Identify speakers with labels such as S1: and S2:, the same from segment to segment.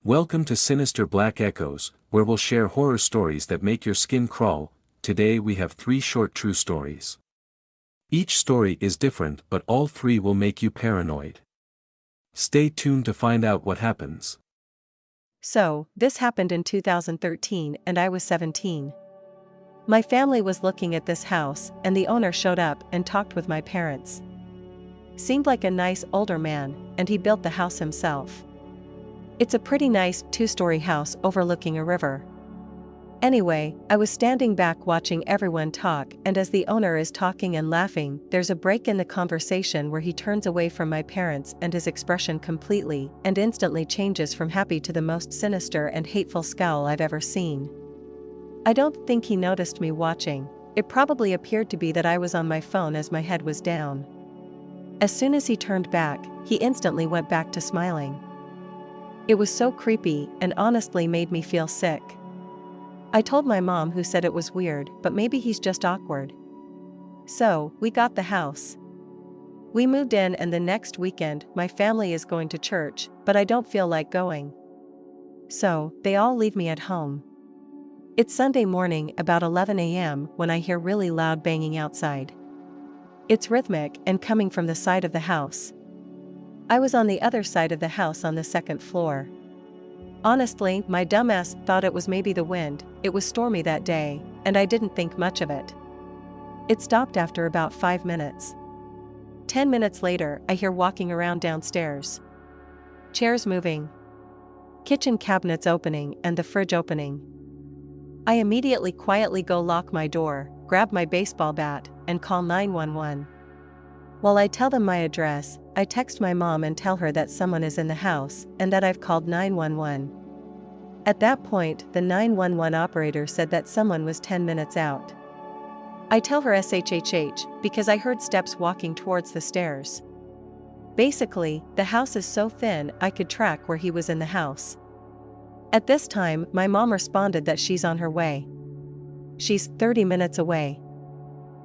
S1: Welcome to Sinister Black Echoes, where we'll share horror stories that make your skin crawl. Today we have 3 short true stories. Each story is different, but all 3 will make you paranoid. Stay tuned to find out what happens.
S2: So, this happened in 2013 and I was 17. My family was looking at this house and the owner showed up and talked with my parents. Seemed like a nice older man, and he built the house himself. It's a pretty nice 2-story house overlooking a river. Anyway, I was standing back watching everyone talk, and as the owner is talking and laughing, there's a break in the conversation where he turns away from my parents and his expression completely and instantly changes from happy to the most sinister and hateful scowl I've ever seen. I don't think he noticed me watching. It probably appeared to be that I was on my phone as my head was down. As soon as he turned back, he instantly went back to smiling. It was so creepy and honestly made me feel sick. I told my mom, who said it was weird, but maybe he's just awkward. So, we got the house. We moved in, and the next weekend my family is going to church, but I don't feel like going. So, they all leave me at home. It's Sunday morning about 11 a.m. when I hear really loud banging outside. It's rhythmic and coming from the side of the house. I was on the other side of the house on the 2nd floor. Honestly, my dumbass thought it was maybe the wind. It was stormy that day, and I didn't think much of it. It stopped after about 5 minutes. 10 minutes later, I hear walking around downstairs. Chairs moving. Kitchen cabinets opening and the fridge opening. I immediately quietly go lock my door, grab my baseball bat, and call 911. While I tell them my address, I text my mom and tell her that someone is in the house and that I've called 911. At that point, the 911 operator said that someone was 10 minutes out. I tell her SHHH because I heard steps walking towards the stairs. Basically, the house is so thin I could track where he was in the house. At this time, my mom responded that she's on her way. She's 30 minutes away.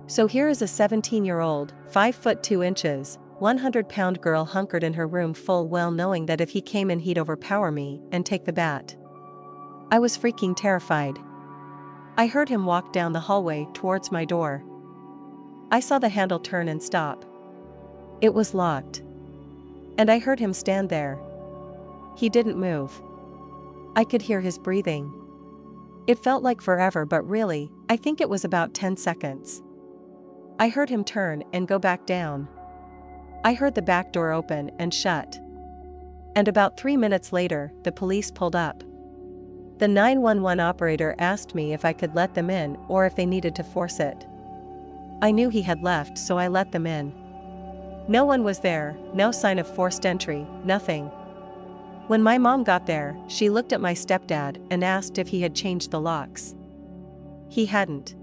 S2: So here is a 17-year-old, 5 foot 2 inches, 100-pound girl hunkered in her room, full well knowing that if he came in he'd overpower me and take the bat. I was freaking terrified. I heard him walk down the hallway towards my door. I saw the handle turn and stop. It was locked. And I heard him stand there. He didn't move. I could hear his breathing. It felt like forever, but really, I think it was about 10 seconds. I heard him turn and go back down. I heard the back door open and shut. And about 3 minutes later, the police pulled up. The 911 operator asked me if I could let them in or if they needed to force it. I knew he had left, so I let them in. No one was there, no sign of forced entry, nothing. When my mom got there, she looked at my stepdad and asked if he had changed the locks. He hadn't.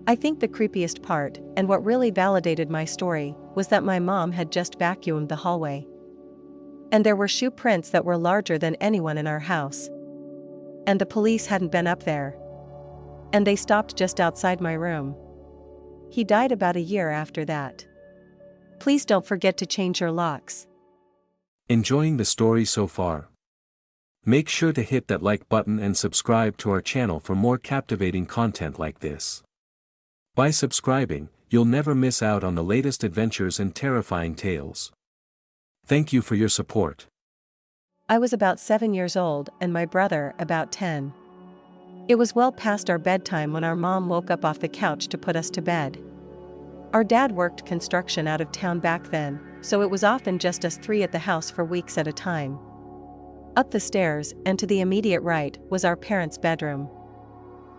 S2: I think the creepiest part, and what really validated my story, was that my mom had just vacuumed the hallway. And there were shoe prints that were larger than anyone in our house. And the police hadn't been up there. And they stopped just outside my room. He died about a year after that. Please don't forget to change your locks.
S1: Enjoying the story so far? Make sure to hit that like button and subscribe to our channel for more captivating content like this. By subscribing, you'll never miss out on the latest adventures and terrifying tales. Thank you for your support.
S2: I was about 7 years old and my brother about 10. It was well past our bedtime when our mom woke up off the couch to put us to bed. Our dad worked construction out of town back then, so it was often just us 3 at the house for weeks at a time. Up the stairs and to the immediate right was our parents' bedroom.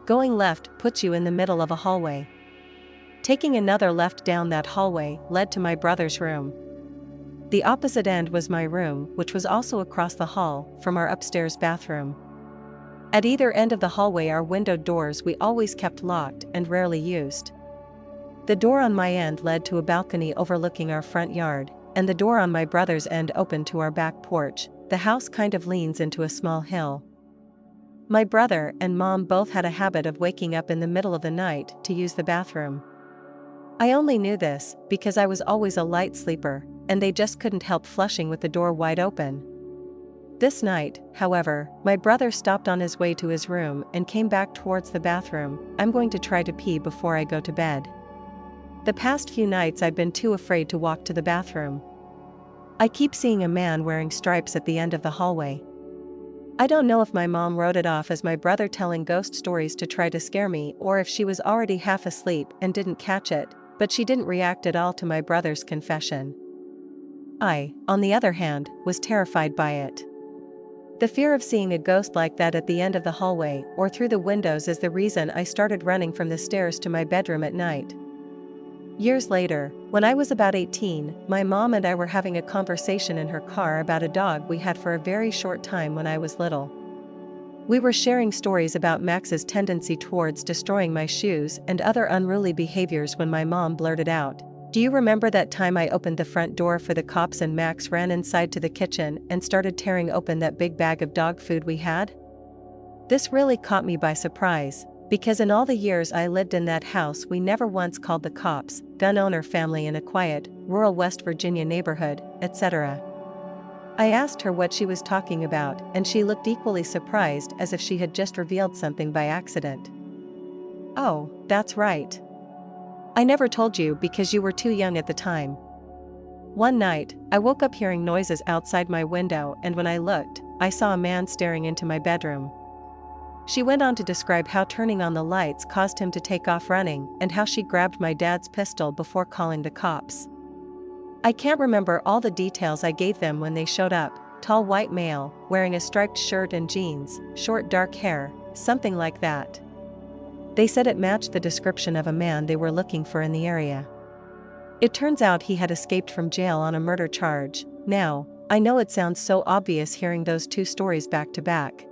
S2: Going left puts you in the middle of a hallway. Taking another left down that hallway led to my brother's room. The opposite end was my room, which was also across the hall from our upstairs bathroom. At either end of the hallway are windowed doors we always kept locked and rarely used. The door on my end led to a balcony overlooking our front yard, and the door on my brother's end opened to our back porch. The house kind of leans into a small hill. My brother and mom both had a habit of waking up in the middle of the night to use the bathroom. I only knew this because I was always a light sleeper, and they just couldn't help flushing with the door wide open. This night, however, my brother stopped on his way to his room and came back towards the bathroom. I'm going to try to pee before I go to bed. The past few nights I've been too afraid to walk to the bathroom. I keep seeing a man wearing stripes at the end of the hallway. I don't know if my mom wrote it off as my brother telling ghost stories to try to scare me or if she was already half asleep and didn't catch it, but she didn't react at all to my brother's confession. I, on the other hand, was terrified by it. The fear of seeing a ghost like that at the end of the hallway or through the windows is the reason I started running from the stairs to my bedroom at night. Years later, when I was about 18, my mom and I were having a conversation in her car about a dog we had for a very short time when I was little. We were sharing stories about Max's tendency towards destroying my shoes and other unruly behaviors when my mom blurted out, "Do you remember that time I opened the front door for the cops and Max ran inside to the kitchen and started tearing open that big bag of dog food we had?" This really caught me by surprise, because in all the years I lived in that house we never once called the cops, gun owner family in a quiet, rural West Virginia neighborhood, etc. I asked her what she was talking about and she looked equally surprised as if she had just revealed something by accident. "Oh, that's right. I never told you because you were too young at the time." One night, I woke up hearing noises outside my window and when I looked, I saw a man staring into my bedroom. She went on to describe how turning on the lights caused him to take off running and how she grabbed my dad's pistol before calling the cops. I can't remember all the details I gave them when they showed up. Tall white male, wearing a striped shirt and jeans, short dark hair, something like that. They said it matched the description of a man they were looking for in the area. It turns out he had escaped from jail on a murder charge. Now, I know it sounds so obvious hearing those two stories back to back.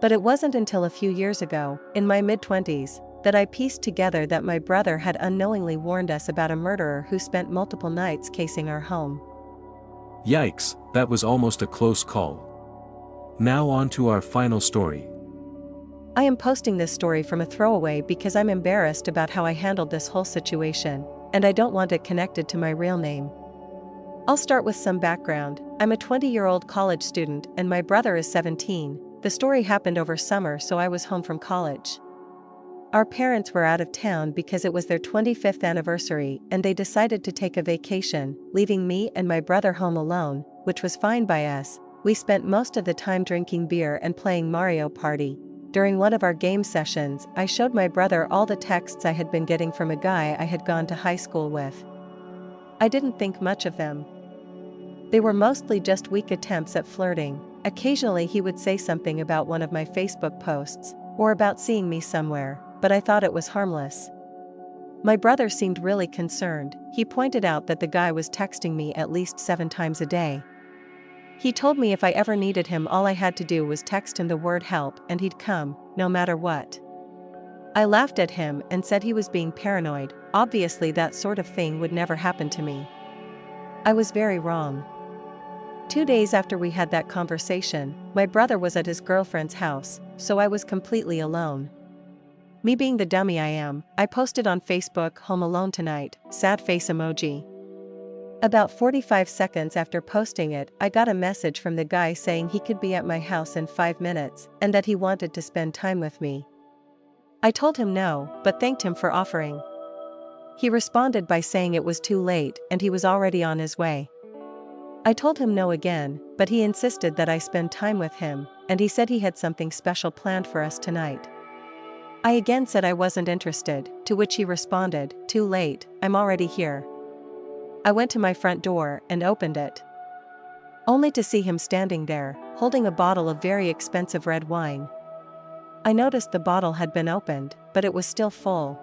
S2: But it wasn't until a few years ago, in my mid-20s, that I pieced together that my brother had unknowingly warned us about a murderer who spent multiple nights casing our home.
S1: Yikes, that was almost a close call. Now on to our final story.
S2: I am posting this story from a throwaway because I'm embarrassed about how I handled this whole situation, and I don't want it connected to my real name. I'll start with some background. I'm a 20-year-old college student and my brother is 17. The story happened over summer, so I was home from college. Our parents were out of town because it was their 25th anniversary and they decided to take a vacation, leaving me and my brother home alone, which was fine by us. We spent most of the time drinking beer and playing Mario Party. During one of our game sessions, I showed my brother all the texts I had been getting from a guy I had gone to high school with. I didn't think much of them. They were mostly just weak attempts at flirting. Occasionally he would say something about one of my Facebook posts, or about seeing me somewhere, but I thought it was harmless. My brother seemed really concerned. He pointed out that the guy was texting me at least 7 times a day. He told me if I ever needed him all I had to do was text him the word help and he'd come, no matter what. I laughed at him and said he was being paranoid. Obviously that sort of thing would never happen to me. I was very wrong. 2 days after we had that conversation, my brother was at his girlfriend's house, so I was completely alone. Me being the dummy I am, I posted on Facebook, "Home alone tonight," sad face emoji. About 45 seconds after posting it, I got a message from the guy saying he could be at my house in 5 minutes, and that he wanted to spend time with me. I told him no, but thanked him for offering. He responded by saying it was too late and he was already on his way. I told him no again, but he insisted that I spend time with him, and he said he had something special planned for us tonight. I again said I wasn't interested, to which he responded, "Too late, I'm already here." I went to my front door and opened it. Only to see him standing there, holding a bottle of very expensive red wine. I noticed the bottle had been opened, but it was still full.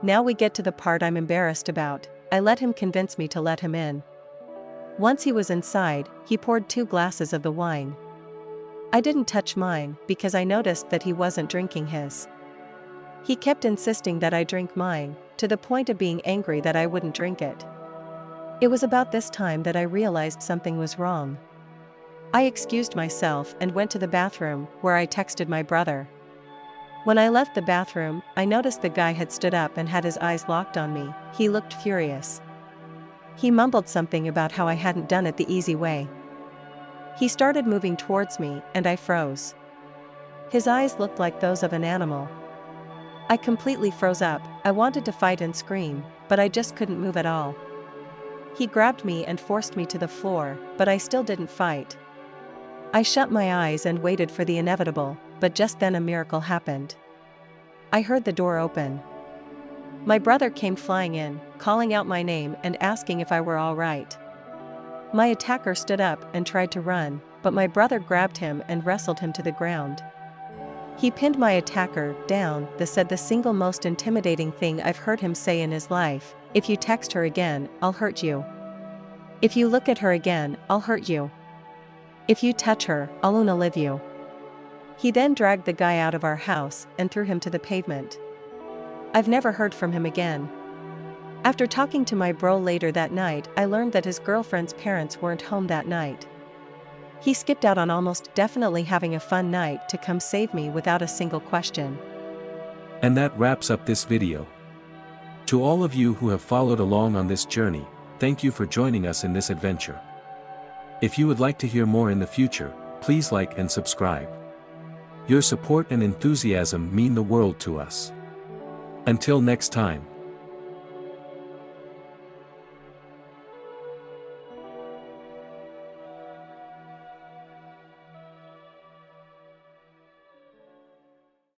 S2: Now we get to the part I'm embarrassed about. I let him convince me to let him in. Once he was inside, he poured 2 glasses of the wine. I didn't touch mine because I noticed that he wasn't drinking his. He kept insisting that I drink mine, to the point of being angry that I wouldn't drink it. It was about this time that I realized something was wrong. I excused myself and went to the bathroom, where I texted my brother. When I left the bathroom, I noticed the guy had stood up and had his eyes locked on me. He looked furious. He mumbled something about how I hadn't done it the easy way. He started moving towards me and I froze. His eyes looked like those of an animal. I completely froze up. I wanted to fight and scream, but I just couldn't move at all. He grabbed me and forced me to the floor, but I still didn't fight. I shut my eyes and waited for the inevitable, but just then a miracle happened. I heard the door open. My brother came flying in, calling out my name and asking if I were all right. My attacker stood up and tried to run, but my brother grabbed him and wrestled him to the ground. He pinned my attacker down. This said the single most intimidating thing I've heard him say in his life: "If you text her again, I'll hurt you. If you look at her again, I'll hurt you. If you touch her, I'll unalive you." He then dragged the guy out of our house and threw him to the pavement. I've never heard from him again. After talking to my bro later that night, I learned that his girlfriend's parents weren't home that night. He skipped out on almost definitely having a fun night to come save me without a single question.
S1: And that wraps up this video. To all of you who have followed along on this journey, thank you for joining us in this adventure. If you would like to hear more in the future, please like and subscribe. Your support and enthusiasm mean the world to us. Until next time.